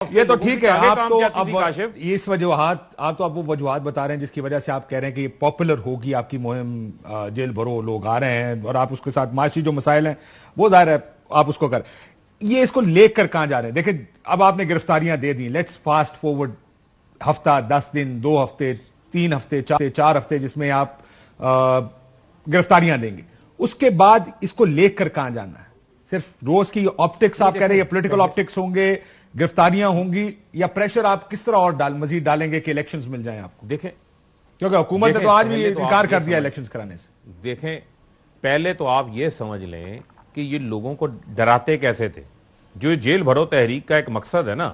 یہ تو ٹھیک ہے. آپ تو اب اس وجوہات آپ تو اب وہ وجوہات بتا رہے ہیں جس کی وجہ سے آپ کہہ رہے ہیں کہ یہ پاپولر ہوگی آپ کی مہم, جیل بھرو, لوگ آ رہے ہیں اور آپ اس کے ساتھ معاشی جو مسائل ہیں وہ ظاہر ہے آپ اس کو کر. یہ اس کو لے کر کہاں جا رہے ہیں؟ دیکھیں اب آپ نے گرفتاریاں دے دی, لیٹس فاسٹ فارورڈ ہفتہ, 10 دن, 2 ہفتے, 3 ہفتے, 4 ہفتے جس میں آپ گرفتاریاں دیں گے. اس کے بعد اس کو لے کر کہاں جانا ہے؟ صرف روز کی آپٹکس آپ کہہ رہے ہیں, پولیٹیکل آپٹکس ہوں گے, گرفتاریاں ہوں گی, یا پریشر آپ کس طرح اور مزید ڈالیں گے کہ الیکشنز مل جائیں آپ کو؟ دیکھیں کیونکہ حکومت نے تو آج بھی انکار کر دیا الیکشنز کرانے سے. دیکھیں پہلے تو آپ یہ سمجھ لیں کہ یہ لوگوں کو ڈراتے کیسے تھے. جو جیل بھرو تحریک کا ایک مقصد ہے نا,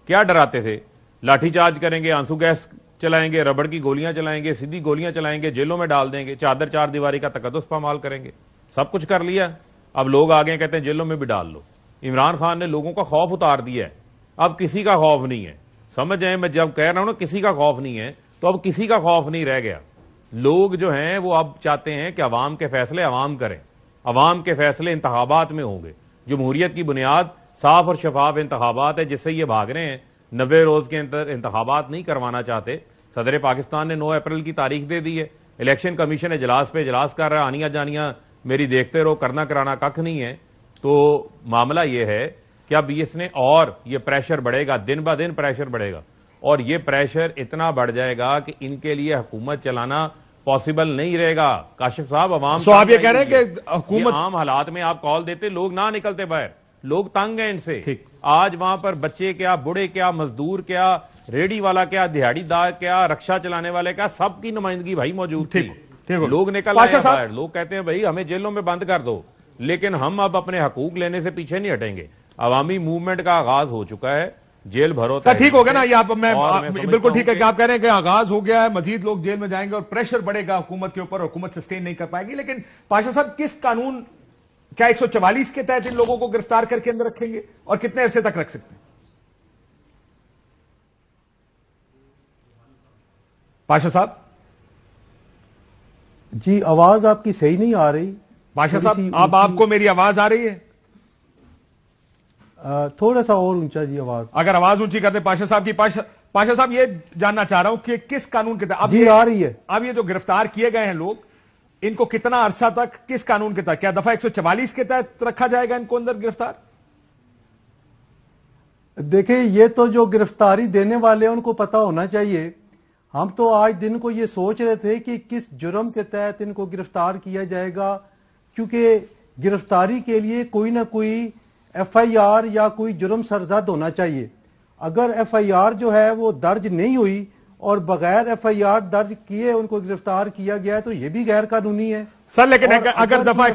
کیا ڈراتے تھے؟ لاٹھی چارج کریں گے, آنسو گیس چلائیں گے, ربڑ کی گولیاں چلائیں گے, سیدھی گولیاں چلائیں گے, جیلوں میں ڈال دیں گے, چار دیواری کا تقدس پامال کریں گے. سب کچھ کر لیا. اب لوگ آگے کہتے ہیں جیلوں میں بھی ڈال لو. عمران خان نے لوگوں کا خوف اتار دیا ہے, اب کسی کا خوف نہیں ہے. سمجھ جائیں, میں جب کہہ رہا ہوں نا کسی کا خوف نہیں ہے, تو اب کسی کا خوف نہیں رہ گیا. لوگ جو ہیں وہ اب چاہتے ہیں کہ عوام کے فیصلے عوام کریں. عوام کے فیصلے انتخابات میں ہوں گے. جمہوریت کی بنیاد صاف اور شفاف انتخابات ہے, جس سے یہ بھاگ رہے ہیں. 90 روز کے اندر انتخابات نہیں کروانا چاہتے. صدر پاکستان نے 9 اپریل کی تاریخ دے دی ہے. الیکشن کمیشن اجلاس پہ اجلاس کر رہا ہے, آنیاں جانیاں میری دیکھتے رہو, کرنا کرانا ککھ نہیں ہے. تو معاملہ یہ ہے کہ اب اس نے اور یہ پریشر بڑھے گا, دن بہ دن پریشر بڑھے گا, اور یہ پریشر اتنا بڑھ جائے گا کہ ان کے لیے حکومت چلانا پاسبل نہیں رہے گا. کاشف صاحب, عوام سو آپ یہ کہہ رہے ہیں کہ حکومت عام حالات میں آپ کال دیتے, لوگ نہ نکلتے باہر, لوگ تنگ ہیں ان سے. آج وہاں پر بچے کیا, بوڑھے کیا, مزدور کیا, ریڈی والا کیا, دہاڑی دار کیا, رکشا چلانے والے کیا, سب کی نمائندگی بھائی موجود تھی. لوگ نکل آئے باہر. لوگ کہتے ہیں بھائی ہمیں جیلوں میں بند کر دو, لیکن ہم اب اپنے حقوق لینے سے پیچھے نہیں ہٹیں گے. عوامی موومنٹ کا آغاز ہو چکا ہے. جیل بھرو سر ٹھیک ہو گیا نا, یہ آپ میں بالکل ٹھیک ہے کہ آپ کہہ رہے ہیں کہ آغاز ہو گیا ہے, مزید لوگ جیل میں جائیں گے اور پریشر بڑھے گا حکومت کے اوپر, حکومت سسٹین نہیں کر پائے گی. لیکن پاشا صاحب کس قانون, کیا 144 کے تحت ان لوگوں کو گرفتار کر کے اندر رکھیں گے اور کتنے عرصے تک رکھ سکتے ہیں؟ پاشا صاحب جی آواز آپ کی صحیح نہیں آ رہی. پاشا صاحب اب آپ کو میری آواز آ رہی ہے؟ تھوڑا سا اور اونچا جی آواز. اگر آواز اونچی کرتے پاشا صاحب کی. پاشا صاحب یہ جاننا چاہ رہا ہوں کہ کس قانون کے تحت جی آ رہی ہے. اب یہ جو گرفتار کیے گئے ہیں لوگ, ان کو کتنا عرصہ تک کس قانون کے تحت, کیا دفعہ 144 کے تحت رکھا جائے گا ان کو اندر گرفتار؟ دیکھیں یہ تو جو گرفتاری دینے والے ہیں ان کو پتا ہونا چاہیے. ہم تو آج دن کو یہ سوچ رہے تھے کہ کس جرم کے تحت ان کو گرفتار کیا جائے گا, کیونکہ گرفتاری کے لیے کوئی نہ کوئی ایف آئی آر یا کوئی جرم سرزد ہونا چاہیے. اگر ایف آئی آر جو ہے وہ درج نہیں ہوئی اور بغیر ایف آئی آر درج کیے ان کو گرفتار کیا گیا تو یہ بھی غیر قانونی ہے. سر لیکن اگر دفعہ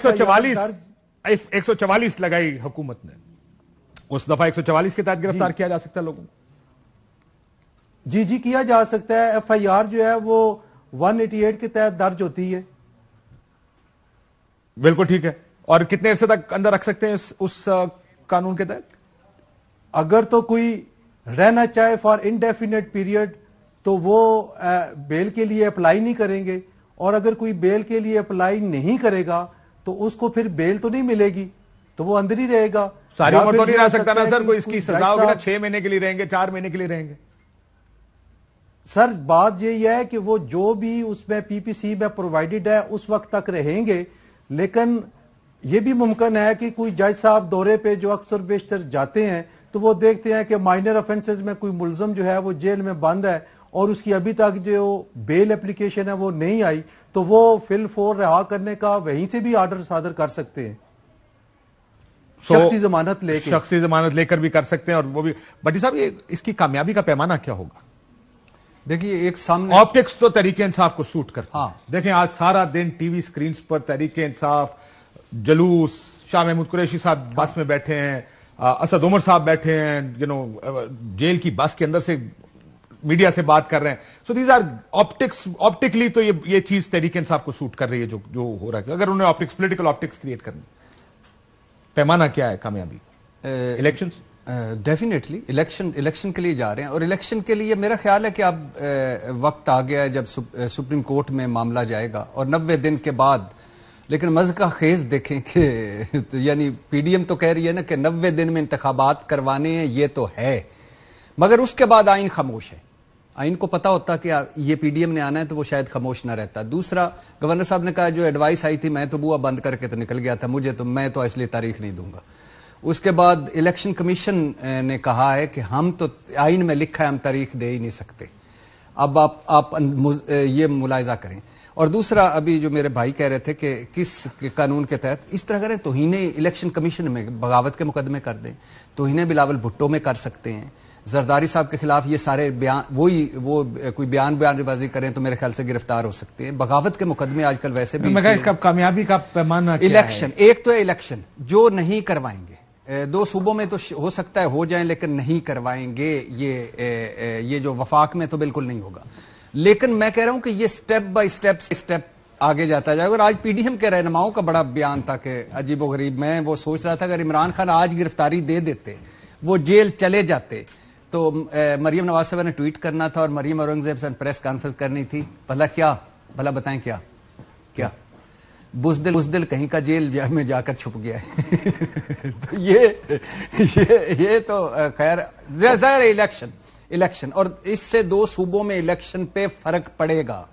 144 لگائی حکومت نے, اس دفعہ 144 کے تحت گرفتار کیا جا سکتا ہے لوگوں کو؟ جی کیا جا سکتا ہے. ایف آئی آر جو ہے وہ 188 کے تحت درج ہوتی ہے. بالکل ٹھیک ہے. اور کتنے عرصے تک اندر رکھ سکتے ہیں اس قانون کے تحت؟ اگر تو کوئی رہنا چاہے فار انڈیفینٹ پیریڈ تو وہ بیل کے لیے اپلائی نہیں کریں گے, اور اگر کوئی بیل کے لیے اپلائی نہیں کرے گا تو اس کو پھر بیل تو نہیں ملے گی, تو وہ اندر ہی رہے گا. ساری عمر تو نہیں رہ سکتا نا سر, کوئی اس کی سزا ہوگی نا, 6 مہینے کے لیے رہیں گے, 4 مہینے کے لیے رہیں گے. سر بات یہی ہے کہ وہ جو بھی اس میں پی پی سی میں پرووائڈڈ ہے اس وقت تک رہیں گے, لیکن یہ بھی ممکن ہے کہ کوئی جج صاحب دورے پہ جو اکثر بیشتر جاتے ہیں تو وہ دیکھتے ہیں کہ مائنر افینسز میں کوئی ملزم جو ہے وہ جیل میں بند ہے اور اس کی ابھی تک جو بیل اپلیکیشن ہے وہ نہیں آئی, تو وہ فل فور رہا کرنے کا وہیں سے بھی آرڈر صادر کر سکتے ہیں, شخصی ضمانت لے کر بھی کر سکتے ہیں. اور وہ بھی بٹی صاحب یہ اس کی کامیابی کا پیمانہ کیا ہوگا؟ دیکھیے ایک سامنے آپٹکس تو تحریک انصاف کو سوٹ کرتا ہے. دیکھیں آج سارا دن ٹی وی سکرینز پر تحریک انصاف, جلوس, شاہ محمود قریشی صاحب بس میں بیٹھے ہیں, اسد عمر صاحب بیٹھے ہیں, جیل کی بس کے اندر سے میڈیا سے بات کر رہے ہیں. سو دیز آر آپٹکلی تو یہ چیز تحریک انصاف کو سوٹ کر رہی ہے جو ہو رہا ہے. اگر انہوں نے پولیٹیکل آپٹکس کریٹ کرنی, پیمانہ کیا ہے کامیابی؟ الیکشنز ڈیفینیٹلی الیکشن کے لیے جا رہے ہیں, اور الیکشن کے لیے میرا خیال ہے کہ اب وقت آ گیا ہے جب سپریم کورٹ میں معاملہ جائے گا اور 90 دن کے بعد. لیکن مزہ کا خیز دیکھیں کہ یعنی پی ڈی ایم تو کہہ رہی ہے نا کہ 90 دن میں انتخابات کروانے ہیں, یہ تو ہے, مگر اس کے بعد آئین خاموش ہے. آئین کو پتا ہوتا کہ یہ پی ڈی ایم نے آنا ہے تو وہ شاید خاموش نہ رہتا. دوسرا, گورنر صاحب نے کہا جو ایڈوائس آئی تھی میں تو بوا بند کر کے تو نکل گیا تھا, میں تو اس لیے تاریخ نہیں دوں گا. اس کے بعد الیکشن کمیشن نے کہا ہے کہ ہم تو آئین میں لکھا ہے ہم تاریخ دے ہی نہیں سکتے. اب آپ یہ ملاحظہ کریں. اور دوسرا, ابھی جو میرے بھائی کہہ رہے تھے کہ کس قانون کے تحت اس طرح کریں, توہین الیکشن کمیشن میں بغاوت کے مقدمے کر دیں, توہین بلاول بھٹو میں کر سکتے ہیں, زرداری صاحب کے خلاف یہ سارے بیان وہ کوئی بیان بازی کریں تو میرے خیال سے گرفتار ہو سکتے ہیں. بغاوت کے مقدمے آج کل ویسے بھی اس کا کامیابی کا پیمانہ الیکشن, ایک تو ہے الیکشن جو نہیں کروائیں گے, 2 صوبوں میں تو ہو سکتا ہے ہو جائیں لیکن نہیں کروائیں گے, یہ جو وفاق میں تو بالکل نہیں ہوگا. لیکن میں کہہ رہا ہوں کہ یہ سٹیپ بائی سٹیپ آگے جاتا جائے گا. اور آج پی ڈی ایم کے رہنماؤں کا بڑا بیان تھا کہ عجیب و غریب, میں وہ سوچ رہا تھا اگر عمران خان آج گرفتاری دے دیتے, وہ جیل چلے جاتے, تو مریم نواز صاحب نے ٹویٹ کرنا تھا اور مریم اورنگزیب سے پریس کانفرنس کرنی تھی. بھلا بتائیں کیا بزدل کہیں کا جیل میں جا کر چھپ گیا ہے. تو یہ تو خیر الیکشن اور اس سے 2 صوبوں میں الیکشن پہ فرق پڑے گا.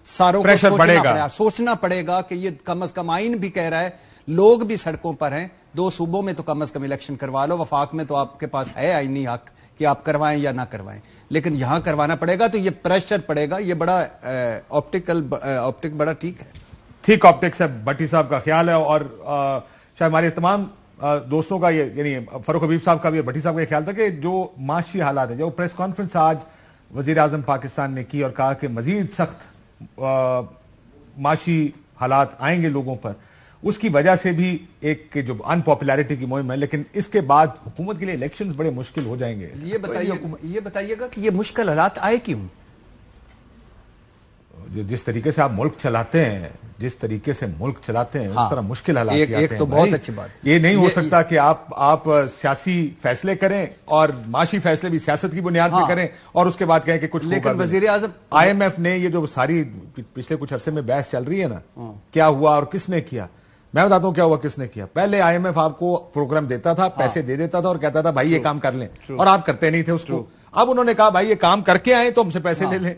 ساروں کو سوچنا پڑے گا کہ یہ کم از کم آئین بھی کہہ رہا ہے, لوگ بھی سڑکوں پر ہیں, 2 صوبوں میں تو کم از کم الیکشن کروا لو. وفاق میں تو آپ کے پاس ہے آئینی حق کہ آپ کروائیں یا نہ کروائیں, لیکن یہاں کروانا پڑے گا تو یہ پریشر پڑے گا. یہ بڑا آپٹک بڑا ٹھیک آپٹکس ہے بٹی صاحب کا خیال ہے. اور شاید ہمارے تمام دوستوں کا یہ, یعنی فاروق حبیب صاحب کا بھی, بٹی صاحب کا یہ خیال تھا کہ جو معاشی حالات ہیں, جو پریس کانفرنس آج وزیر اعظم پاکستان نے کی اور کہا کہ مزید سخت معاشی حالات آئیں گے لوگوں پر, اس کی وجہ سے بھی ایک جو ان پاپولیرٹی کی مہم ہے, لیکن اس کے بعد حکومت کے لیے الیکشنز بڑے مشکل ہو جائیں گے. یہ بتائیے گا کہ یہ مشکل حالات آئے کیوں؟ جس طریقے سے آپ ملک چلاتے ہیں, اس طرح مشکل حالات آتے ہیں. ایک تو بہت اچھی بات, یہ نہیں ہو سکتا کہ آپ سیاسی فیصلے کریں اور معاشی فیصلے بھی سیاست کی بنیاد پہ کریں اور اس کے بعد کہیں کہ کچھ. لیکن وزیر اعظم آئی ایم ایف نے یہ جو ساری پچھلے کچھ عرصے میں بحث چل رہی ہے نا, کیا ہوا اور کس نے کیا, میں بتاتا ہوں کیا ہوا کس نے کیا. پہلے آئی ایم ایف آپ کو پروگرام دیتا تھا, پیسے دے دیتا تھا اور کہتا تھا بھائی یہ کام کر لیں, اور آپ کرتے نہیں تھے اس کو. اب انہوں نے کہا بھائی یہ کام کر کے آئیں تو ہم سے پیسے لے لیں.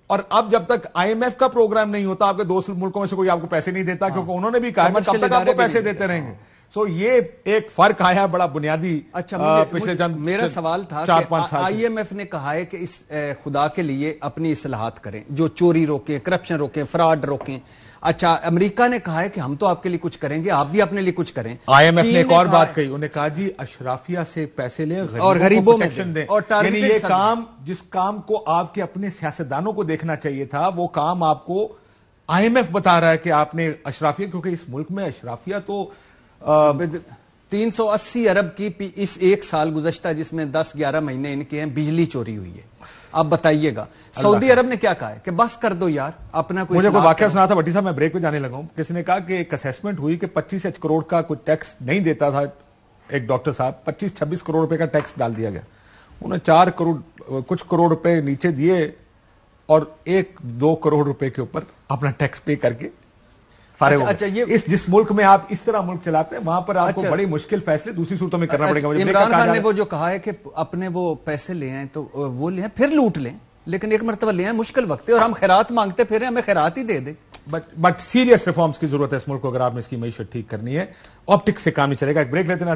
اور اب جب تک آئی ایم ایف کا پروگرام نہیں ہوتا, آپ کے 2 ملکوں میں سے کوئی آپ کو پیسے نہیں دیتا, کیونکہ انہوں نے بھی کہا کب تک آپ کو پیسے دیتے رہیں گے. سو یہ ایک فرق آیا بڑا بنیادی. پچھلے میرا سوال تھا کہ آئی ایم ایف نے کہا ہے کہ اس خدا کے لیے اپنی اصلاحات کریں, جو چوری روکیں, کرپشن روکیں, فراڈ روکیں. اچھا, امریکہ نے کہا ہے کہ ہم تو آپ کے لیے کچھ کریں گے, آپ بھی اپنے لیے کچھ کریں. آئی ایم ایف نے ایک اور بات کہی, انہوں نے کہا جی اشرافیہ سے پیسے لیں اور غریبوں میں دیں. یعنی یہ کام, جس کام کو آپ کے اپنے سیاستدانوں کو دیکھنا چاہیے تھا, وہ کام آپ کو آئی ایم ایف بتا رہا ہے کہ آپ نے اشرافیہ, کیونکہ اس ملک میں اشرافیہ تو 380 ارب کی اس 1 سال گزشتہ جس میں 10-11 مہینے ان کے ہیں بجلی چوری ہوئی ہے. اب بتائیے گا سعودی عرب نے کیا کہا ہے کہ بس کر دو یار اپنا کوئی. مجھے کوئی واقعہ سنا تھا بٹی صاحب, میں بریک پہ جانے لگا ہوں. کسی نے کہا کہ ایک اسیسمنٹ ہوئی کہ 25 کروڑ کا کوئی ٹیکس نہیں دیتا تھا ایک ڈاکٹر صاحب, 25-26 کروڑ روپے کا ٹیکس ڈال دیا گیا. انہیں 4 کروڑ کچھ کروڑ روپے نیچے دیے اور 1-2 کروڑ روپے کے اوپر اپنا ٹیکس پے کر کے فارغ ہو گئے. جس ملک میں آپ اس طرح ملک چلاتے ہیں وہاں پر آپ کو بڑی مشکل فیصلے دوسری صورتوں میں کرنا پڑے گا. عمران خان نے وہ جو کہا ہے کہ اپنے وہ پیسے لے آئیں تو وہ لے آئیں, پھر لوٹ لیں, لیکن ایک مرتبہ لے آئیں, مشکل وقت ہے اور ہم خیرات مانگتے پھر ہمیں خیرات ہی دے دیں. بٹ سیریس ریفارمز کی ضرورت ہے اس ملک کو اگر آپ نے اس کی معیشت ٹھیک کرنی ہے. آپٹکس سے کام نہیں چلے گا. ایک بریک لیتے ہیں.